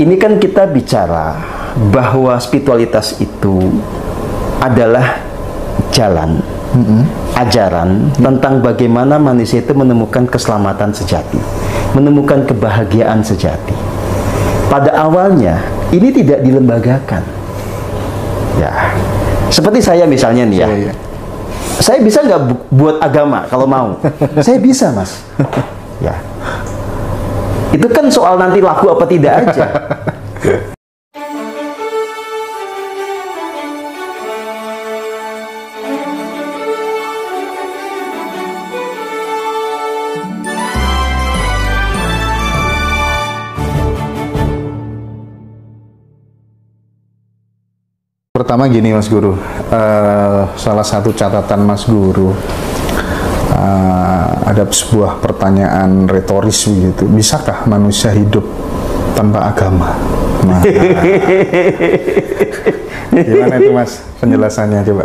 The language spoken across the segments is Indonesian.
Ini kan kita bicara bahwa spiritualitas itu adalah jalan, ajaran tentang bagaimana manusia itu menemukan keselamatan sejati, menemukan kebahagiaan sejati. Pada awalnya ini tidak dilembagakan. Ya, seperti saya misalnya nih ya. Saya bisa nggak buat agama kalau mau? Saya bisa, Mas. Ya. Itu kan soal nanti laku apa tidak aja. Pertama gini Mas Guru, salah satu catatan Mas Guru, ada sebuah pertanyaan retoris begitu, bisakah manusia hidup tanpa agama? Nah, gimana itu Mas penjelasannya coba?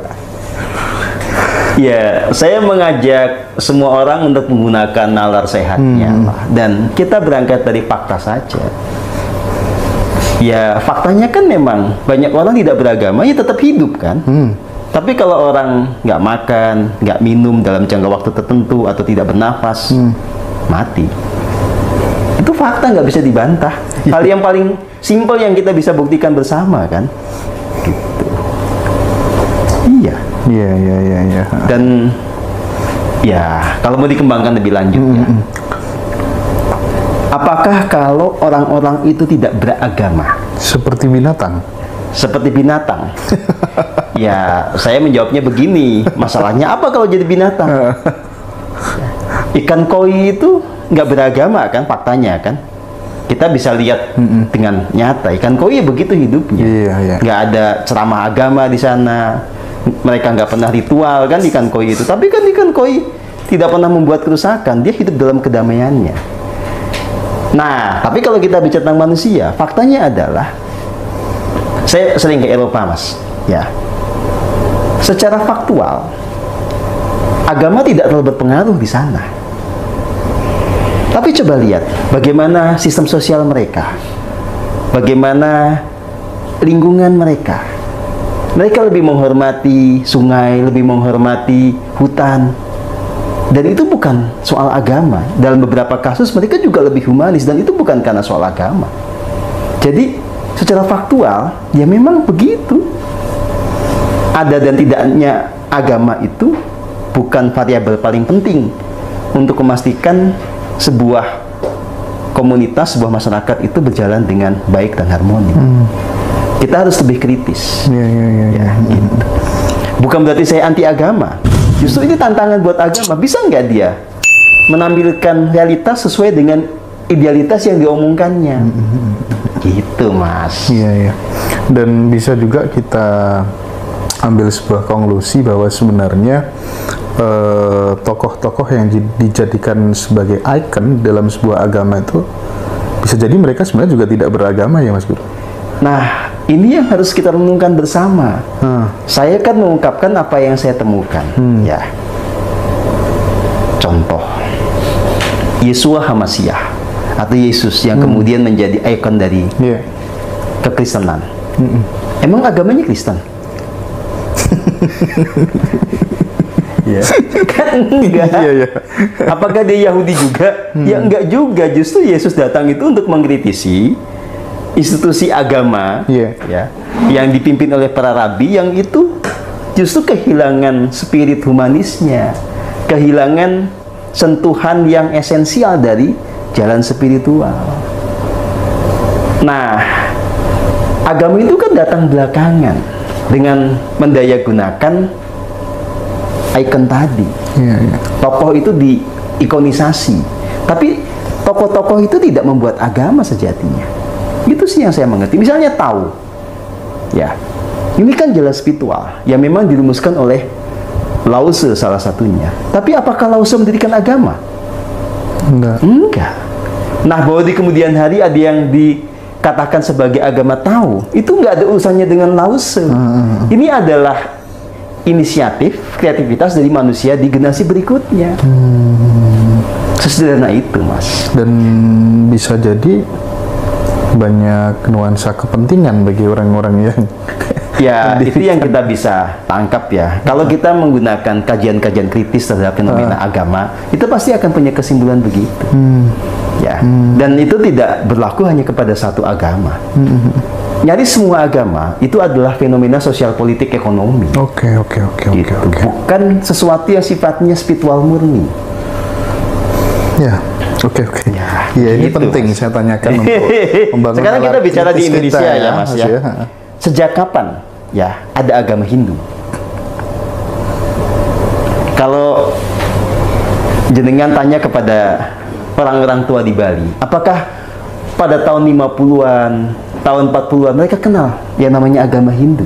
Ya, saya mengajak semua orang untuk menggunakan nalar sehatnya, dan kita berangkat dari fakta saja. Ya, faktanya kan memang banyak orang tidak beragama, ya tetap hidup kan. Tapi kalau orang nggak makan, nggak minum dalam jangka waktu tertentu, atau tidak bernafas, mati. Itu fakta, nggak bisa dibantah. Hal yang paling simpel yang kita bisa buktikan bersama kan. Gitu. Iya. Iya. Dan ya, kalau mau dikembangkan lebih lanjut ya. Apakah kalau orang-orang itu tidak beragama? Seperti binatang? Seperti binatang. Ya, saya menjawabnya begini. Masalahnya apa kalau jadi binatang? Ikan koi itu nggak beragama kan, faktanya kan. Kita bisa lihat dengan nyata. Ikan koi begitu hidupnya. Iya. Nggak ada ceramah agama di sana. Mereka nggak pernah ritual kan ikan koi itu. Tapi kan ikan koi tidak pernah membuat kerusakan. Dia hidup dalam kedamaiannya. Nah, tapi kalau kita bicara tentang manusia, faktanya adalah, saya sering ke Eropa, Mas. Ya, secara faktual, agama tidak terlalu berpengaruh di sana. Tapi coba lihat bagaimana sistem sosial mereka, bagaimana lingkungan mereka. Mereka lebih menghormati sungai, lebih menghormati hutan. Dan itu bukan soal agama. Dalam beberapa kasus mereka juga lebih humanis, dan itu bukan karena soal agama. Jadi secara faktual ya memang begitu. Ada dan tidaknya agama itu bukan variabel paling penting untuk memastikan sebuah komunitas, sebuah masyarakat itu berjalan dengan baik dan harmoni. Kita harus lebih kritis. Ya, gitu. Bukan berarti saya anti agama. Justru ini tantangan buat agama. Bisa nggak dia menampilkan realitas sesuai dengan idealitas yang diomongkannya? Gitu, Mas. Iya. Dan bisa juga kita ambil sebuah konklusi bahwa sebenarnya tokoh-tokoh yang dijadikan sebagai ikon dalam sebuah agama itu bisa jadi mereka sebenarnya juga tidak beragama ya, Mas Guru. Nah, ini yang harus kita renungkan bersama. Saya kan mengungkapkan apa yang saya temukan. Ya. Contoh, Yeshua HaMashiach atau Yesus yang kemudian menjadi ikon dari kekristenan. Emang agamanya Kristen? Kan enggak. Apakah dia Yahudi juga? Ya enggak juga. Justru Yesus datang itu untuk mengkritisi institusi agama ya, yang dipimpin oleh para rabi, yang itu justru kehilangan spirit humanisnya, kehilangan sentuhan yang esensial dari jalan spiritual. Nah, agama itu kan datang belakangan dengan mendayagunakan ikon tadi. Tokoh itu diikonisasi, tapi tokoh-tokoh itu tidak membuat agama sejatinya. Itu sih yang saya mengerti. Misalnya Tao, ya, ini kan jalan spiritual yang memang dirumuskan oleh Lao Tse salah satunya. Tapi apakah Lao Tse mendirikan agama? Enggak. Nah, bahwa di kemudian hari ada yang dikatakan sebagai agama Tao, itu enggak ada urusannya dengan Lao Tse. Ini adalah inisiatif, kreativitas dari manusia di generasi berikutnya. Sesederhana itu, Mas. Dan bisa jadi banyak nuansa kepentingan bagi orang-orang yang Ya, itu yang kita bisa tangkap ya. Kalau kita menggunakan kajian-kajian kritis terhadap fenomena agama, itu pasti akan punya kesimpulan begitu. Ya, dan itu tidak berlaku hanya kepada satu agama. Nyaris semua agama itu adalah fenomena sosial politik ekonomi. Oke. Gitu. Bukan sesuatu yang sifatnya spiritual murni. Ya, oke. Ya, Ya, ini gitu, penting Mas. saya tanyakan untuk membangun Sekarang kita alat bicara di kritis Indonesia kita ya, Mas ya. Sejak kapan ya ada agama Hindu? Kalau jenengan tanya kepada orang-orang tua di Bali, apakah pada tahun 50-an, tahun 40-an mereka kenal yang namanya agama Hindu?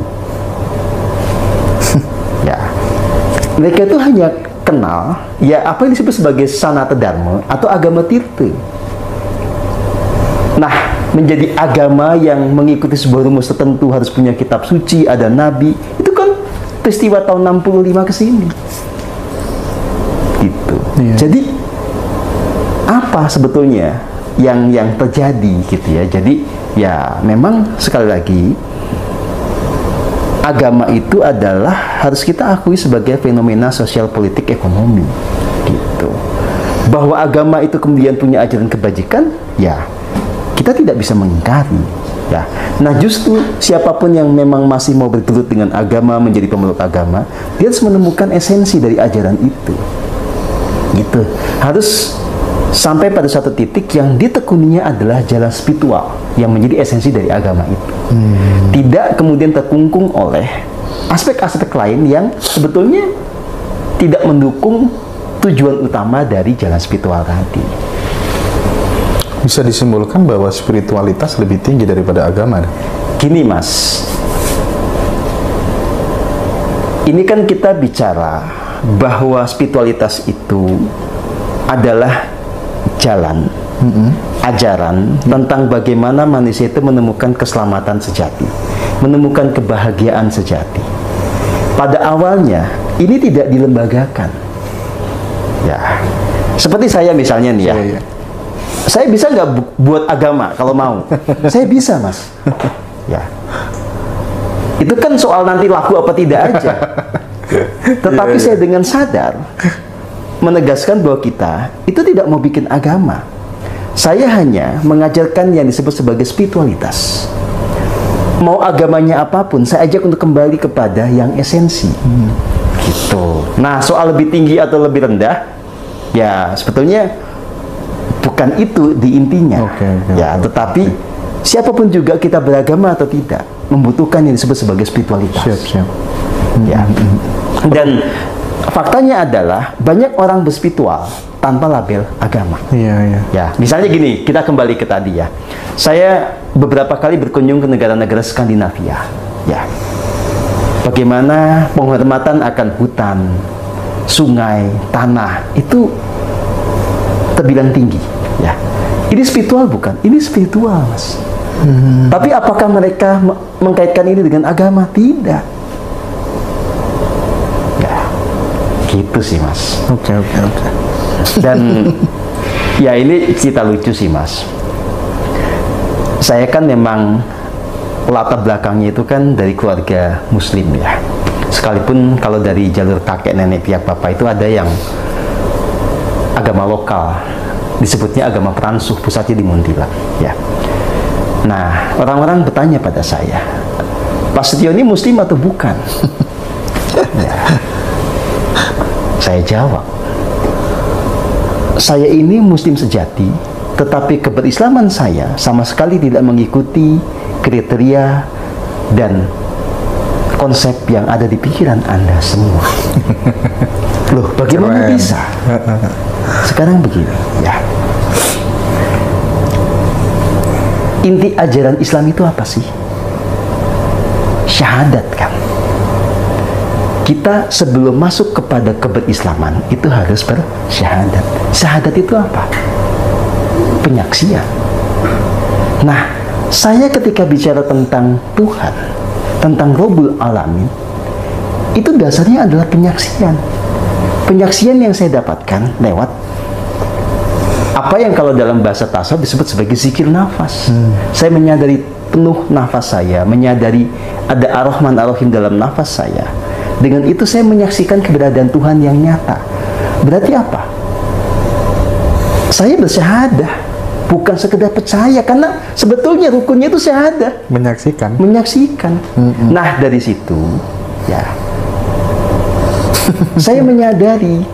Ya, mereka itu hanya kenal ya apa yang disebut sebagai Sanata Dharma atau agama Tirta. Nah, menjadi agama yang mengikuti sebuah rumus tertentu harus punya kitab suci, ada nabi, itu kan peristiwa tahun 65 ke sini. Gitu. Iya. Jadi apa sebetulnya yang terjadi gitu ya. Jadi ya memang sekali lagi agama itu adalah harus kita akui sebagai fenomena sosial politik ekonomi gitu. Bahwa agama itu kemudian punya ajaran kebajikan, ya kita tidak bisa mengingkari ya. Nah, justru siapapun yang memang masih mau bergelut dengan agama, menjadi pemeluk agama, dia harus menemukan esensi dari ajaran itu gitu. Harus sampai pada satu titik yang ditekuninya adalah jalan spiritual yang menjadi esensi dari agama itu. Tidak kemudian terkungkung oleh aspek-aspek lain yang sebetulnya tidak mendukung tujuan utama dari jalan spiritual tadi. Bisa disimpulkan bahwa spiritualitas lebih tinggi daripada agama. Gini Mas, ini kan kita bicara bahwa spiritualitas itu adalah jalan, ajaran tentang bagaimana manusia itu menemukan keselamatan sejati, menemukan kebahagiaan sejati. Pada awalnya ini tidak dilembagakan. Ya, seperti saya misalnya nih ya. Iya. Saya bisa nggak buat agama kalau mau? Saya bisa, Mas. Ya. Itu kan soal nanti laku apa tidak aja. Tetapi saya dengan sadar menegaskan bahwa kita itu tidak mau bikin agama. Saya hanya mengajarkan yang disebut sebagai spiritualitas. Mau agamanya apapun, saya ajak untuk kembali kepada yang esensi. Gitu. Nah, soal lebih tinggi atau lebih rendah, ya sebetulnya bukan itu di intinya. Tetapi siapapun juga kita beragama atau tidak membutuhkan yang disebut sebagai spiritualitas. Siap. Ya. Dan faktanya adalah banyak orang berspiritual tanpa label agama. Iya. Ya, misalnya gini, kita kembali ke tadi ya. Saya beberapa kali berkunjung ke negara-negara Skandinavia. Ya. Bagaimana penghormatan akan hutan, sungai, tanah itu terbilang tinggi, ya. Ini spiritual bukan? Ini spiritual, Mas. Tapi apakah mereka mengkaitkan ini dengan agama? Tidak. Ya, gitu sih, Mas. Oke. Dan ya ini cerita lucu sih, Mas. Saya kan memang latar belakangnya itu kan dari keluarga Muslim ya. Sekalipun kalau dari jalur kakek nenek pihak bapak itu ada yang agama lokal, disebutnya agama Peransuh, pusatnya di Muntila ya. Nah, orang-orang bertanya pada saya, Pak Setio ini Muslim atau bukan? Ya. Saya jawab, saya ini Muslim sejati, tetapi keberislaman saya sama sekali tidak mengikuti kriteria dan konsep yang ada di pikiran Anda semua. Loh, bagaimana Keren. bisa? Sekarang begini, ya. Inti ajaran Islam itu apa sih? Syahadat kan? Kita sebelum masuk kepada keberislaman itu harus bersyahadat. Syahadat itu apa? Penyaksian. Nah, saya ketika bicara tentang Tuhan, tentang Rabbul Alamin, itu dasarnya adalah penyaksian. Penyaksian yang saya dapatkan lewat Apa yang kalau dalam bahasa tasawuf disebut sebagai zikir nafas. Saya menyadari penuh nafas saya, menyadari ada ar-Rahman ar-Rahim dalam nafas saya. Dengan itu saya menyaksikan keberadaan Tuhan yang nyata. Berarti apa? Saya bersyahadah, bukan sekedar percaya, karena sebetulnya rukunnya itu syahadah. Menyaksikan. Menyaksikan. Nah, dari situ ya saya menyadari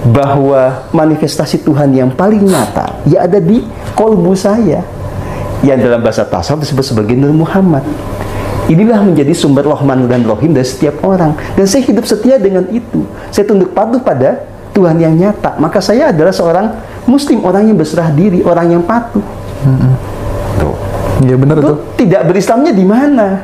bahwa manifestasi Tuhan yang paling nyata ya ada di kolbu saya, yang dalam bahasa tasawuf disebut sebagai Nur Muhammad. Inilah menjadi sumber Rahman dan Rahim dari setiap orang, dan saya hidup setia dengan itu. Saya tunduk patuh pada Tuhan yang nyata. Maka saya adalah seorang Muslim, orang yang berserah diri, orang yang patuh. Tuh. Iya benar tuh. Tidak berislamnya di mana?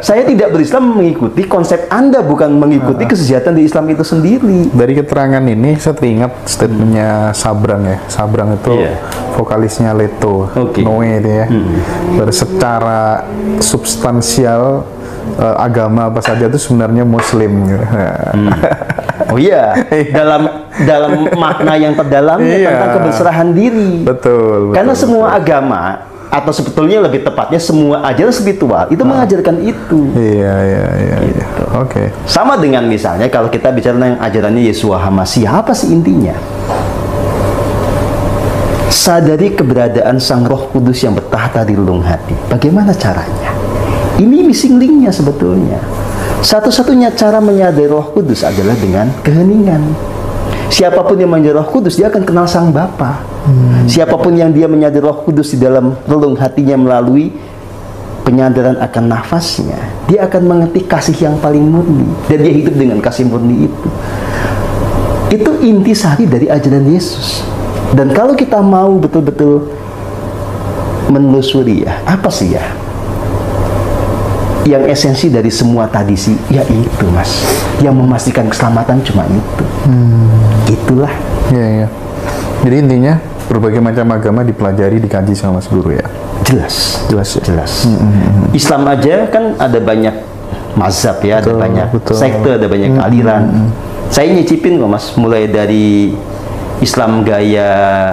Saya tidak berislam mengikuti konsep Anda, bukan mengikuti kesejahteraan di Islam itu sendiri. Dari keterangan ini saya teringat statementnya Sabrang ya. Sabrang itu vokalisnya Leto, Noe itu ya. Secara substansial agama apa saja itu sebenarnya Muslim. Oh iya, dalam makna yang terdalam tentang keberserahan diri. Betul. Karena semua agama, atau sebetulnya lebih tepatnya semua ajaran spiritual itu mengajarkan itu. Iya. Gitu. Oke. Sama dengan misalnya kalau kita bicara tentang ajarannya Yeshua HaMashiach, apa sih intinya? Sadari keberadaan Sang Roh Kudus yang bertahta di relung hati. Bagaimana caranya? Ini missing linknya sebetulnya. Satu-satunya cara menyadari Roh Kudus adalah dengan keheningan. Siapapun yang menyadari Roh Kudus, dia akan kenal Sang Bapa. Siapapun yang dia menyadari Roh Kudus di dalam relung hatinya melalui penyadaran akan nafasnya, dia akan mengerti kasih yang paling murni, dan dia hidup dengan kasih murni itu. Itu intisari dari ajaran Yesus. Dan kalau kita mau betul-betul menelusuri ya, apa sih ya yang esensi dari semua tradisi, ya itu mas, yang memastikan keselamatan cuma itu. Itulah. Iya. Jadi intinya berbagai macam agama dipelajari, dikaji sama Mas Guru ya. Jelas ya. Jelas. Islam aja kan ada banyak mazhab ya, ada banyak sekte, ada banyak aliran. Saya nyicipin kok mas, mulai dari Islam gaya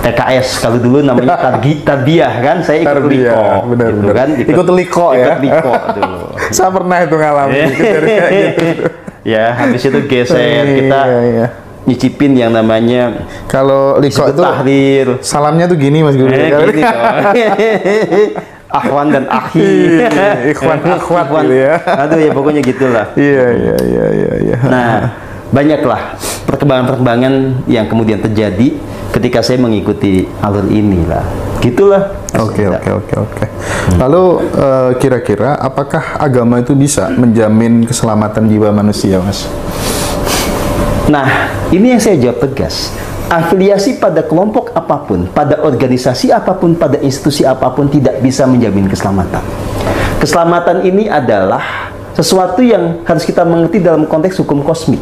TKS, kalau dulu namanya tarbiyah kan, saya ikut liko, benar. Kan? Ikut liko ya. Ikut liko dulu. Saya pernah itu ngalamin. Gitu. Ya, habis itu geser kita nyicipin yang namanya kalau liko itu tahrir. Salamnya tuh gini Mas Guru. Gini Akhwan dan akhi. Ikhwan akhwat gitu ya. Aduh ya pokoknya gitulah. Iya. Nah, banyaklah perkembangan-perkembangan yang kemudian terjadi ketika saya mengikuti alur inilah. Gitulah. Oke. Lalu kira-kira apakah agama itu bisa menjamin keselamatan jiwa manusia, Mas? Nah, ini yang saya jawab tegas. Afiliasi pada kelompok apapun, pada organisasi apapun, pada institusi apapun tidak bisa menjamin keselamatan. Keselamatan ini adalah sesuatu yang harus kita mengerti dalam konteks hukum kosmik.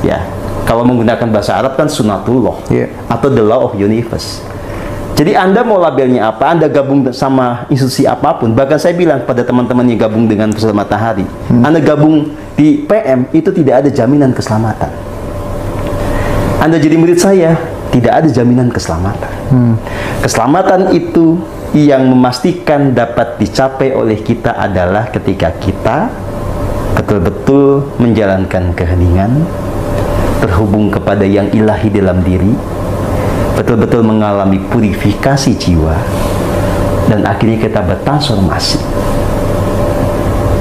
Ya, kalau menggunakan bahasa Arab kan sunatullah atau the law of universe. Jadi Anda mau labelnya apa, Anda gabung sama institusi apapun, bahkan saya bilang pada teman-teman yang gabung dengan Pusat Matahari, Anda gabung di PM, itu tidak ada jaminan keselamatan. Anda jadi murid saya, tidak ada jaminan keselamatan. Keselamatan itu yang memastikan dapat dicapai oleh kita adalah ketika kita betul-betul menjalankan keheningan, terhubung kepada yang ilahi dalam diri, betul-betul mengalami purifikasi jiwa, dan akhirnya kita bertransformasi.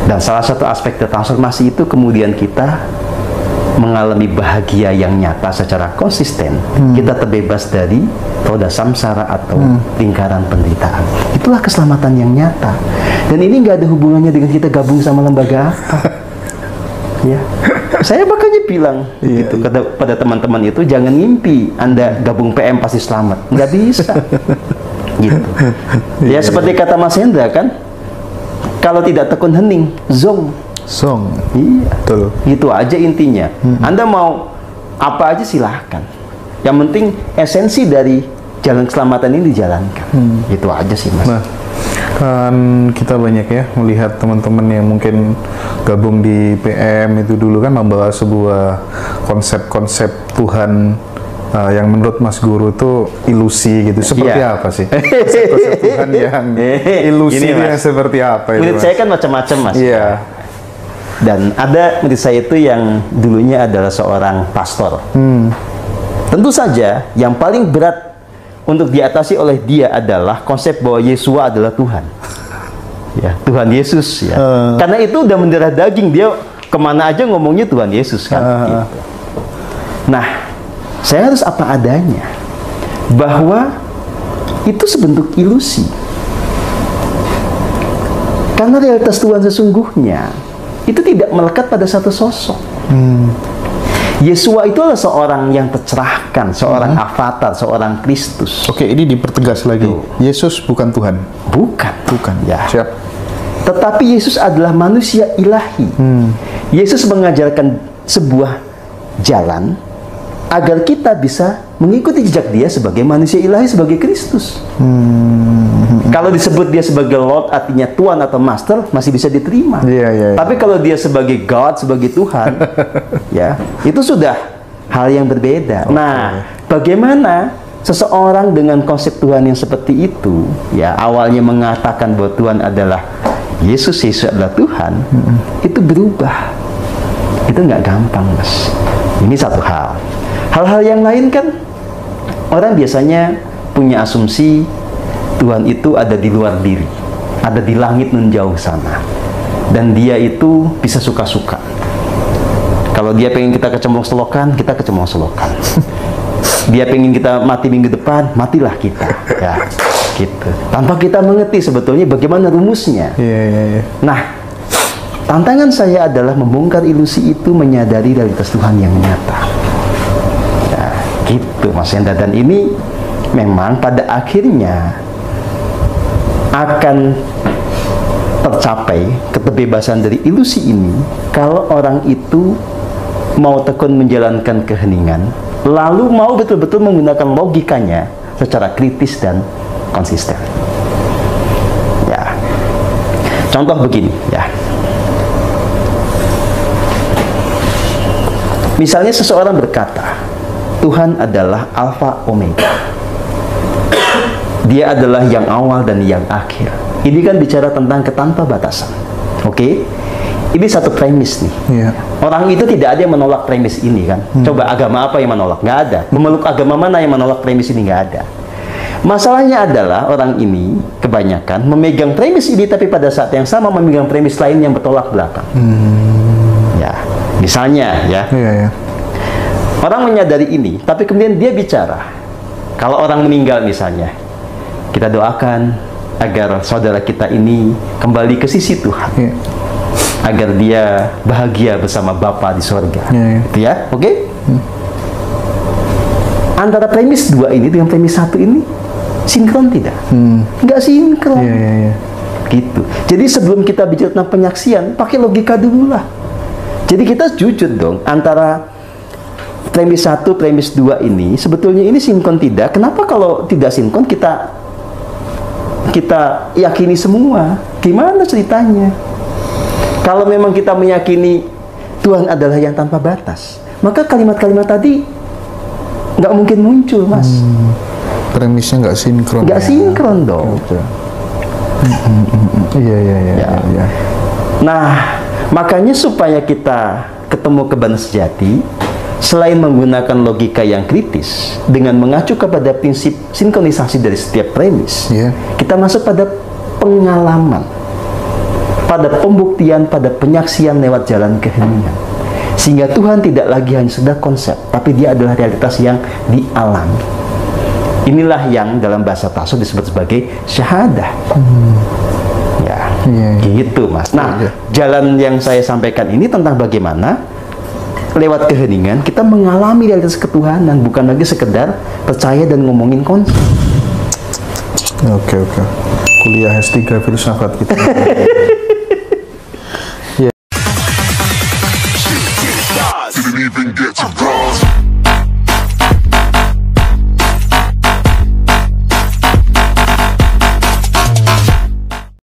Dan salah satu aspek transformasi itu kemudian kita mengalami bahagia yang nyata secara konsisten. Kita terbebas dari roda samsara atau lingkaran penderitaan. Itulah keselamatan yang nyata. Dan ini nggak ada hubungannya dengan kita gabung sama lembaga apa. Ya, saya makanya bilang gitu pada teman-teman itu, jangan ngimpi Anda gabung PM pasti selamat. Nggak bisa. Gitu. Ya seperti kata Mas Hendra kan, kalau tidak tekun hening, zong. Iya, betul. Itu aja intinya. Anda mau apa aja silahkan. Yang penting esensi dari jalan keselamatan ini dijalankan. Itu aja sih mas. Nah, kan kita banyak ya melihat teman-teman yang mungkin gabung di PM itu dulu kan membawa sebuah konsep-konsep Tuhan yang menurut Mas Guru tuh ilusi gitu. Seperti apa sih? Konsep Tuhan yang ilusi ini, yang seperti apa? Murid saya kan macam-macam, Mas. Iya. Dan ada murid saya itu yang dulunya adalah seorang pastor. Tentu saja yang paling berat untuk diatasi oleh dia adalah konsep bahwa Yesua adalah Tuhan. Ya, Tuhan Yesus ya. Karena itu udah mendarah daging, dia kemana aja ngomongnya Tuhan Yesus kan. Gitu. Nah, saya harus apa adanya bahwa itu sebentuk ilusi. Karena realitas Tuhan sesungguhnya itu tidak melekat pada satu sosok. Yesua itu adalah seorang yang tercerahkan, seorang avatar, seorang Kristus. Oke, ini dipertegas lagi. Yesus bukan Tuhan. Bukan. Ya. Siap. Tetapi Yesus adalah manusia ilahi. Yesus mengajarkan sebuah jalan agar kita bisa mengikuti jejak dia sebagai manusia ilahi, sebagai Kristus. Kalau disebut dia sebagai Lord, artinya Tuhan atau Master, masih bisa diterima. Tapi kalau dia sebagai God, sebagai Tuhan, ya itu sudah hal yang berbeda. Nah, bagaimana seseorang dengan konsep Tuhan yang seperti itu, ya awalnya mengatakan bahwa Tuhan adalah Yesus adalah Tuhan, itu berubah. Itu nggak gampang, Mas. Ini satu hal. Hal-hal yang lain kan orang biasanya punya asumsi Tuhan itu ada di luar diri, ada di langit nun jauh sana, dan dia itu bisa suka-suka. Kalau dia pengen kita kecemplung selokan, kita kecemplung selokan. Dia pengen kita mati minggu depan, matilah kita, ya gitu. Tanpa kita mengerti sebetulnya bagaimana rumusnya. Nah, tantangan saya adalah membongkar ilusi itu, menyadari realitas Tuhan yang nyata. Ya, gitu Mas Hendra. Dan ini memang pada akhirnya akan tercapai keterbebasan dari ilusi ini kalau orang itu mau tekun menjalankan keheningan, lalu mau betul-betul menggunakan logikanya secara kritis dan konsisten. Ya, contoh begini ya. Misalnya seseorang berkata, Tuhan adalah Alfa Omega. Dia adalah yang awal dan yang akhir. Ini kan bicara tentang ketanpa batasan. Oke? Ini satu premis nih. Orang itu tidak ada yang menolak premis ini kan. Coba agama apa yang menolak? Nggak ada. Pemeluk agama mana yang menolak premis ini? Nggak ada. Masalahnya adalah orang ini kebanyakan memegang premis ini, tapi pada saat yang sama memegang premis lain yang bertolak belakang. Ya, misalnya ya. Orang menyadari ini, tapi kemudian dia bicara. Kalau orang meninggal misalnya, kita doakan agar saudara kita ini kembali ke sisi Tuhan, agar dia bahagia bersama Bapa di sorga. Itu ya, oke? Antara premis dua ini dengan premis satu ini sinkron tidak? Nggak sinkron. Gitu. Jadi sebelum kita bicara tentang penyaksian, pakai logika dulu lah. Jadi kita jujur dong antara premis 1, premis 2 ini sebetulnya ini sinkron tidak? Kenapa kalau tidak sinkron kita yakini semua? Gimana ceritanya? Kalau memang kita meyakini Tuhan adalah yang tanpa batas, maka kalimat-kalimat tadi nggak mungkin muncul, Mas. Premisnya nggak sinkron. Nggak sinkron dong. Iya. Nah, makanya supaya kita ketemu kebenaran sejati, selain menggunakan logika yang kritis dengan mengacu kepada prinsip sinkronisasi dari setiap premis, kita masuk pada pengalaman, pada pembuktian, pada penyaksian lewat jalan keheningan, sehingga Tuhan tidak lagi hanya sekedar konsep, tapi dia adalah realitas yang dialami. Inilah yang dalam bahasa tasawuf disebut sebagai syahadah. Gitu, Mas. Nah, jalan yang saya sampaikan ini tentang bagaimana lewat keheningan kita mengalami realitas ketuhanan, bukan lagi sekedar percaya dan ngomongin konsep. Oke. Kuliah S3 filsafat gitu.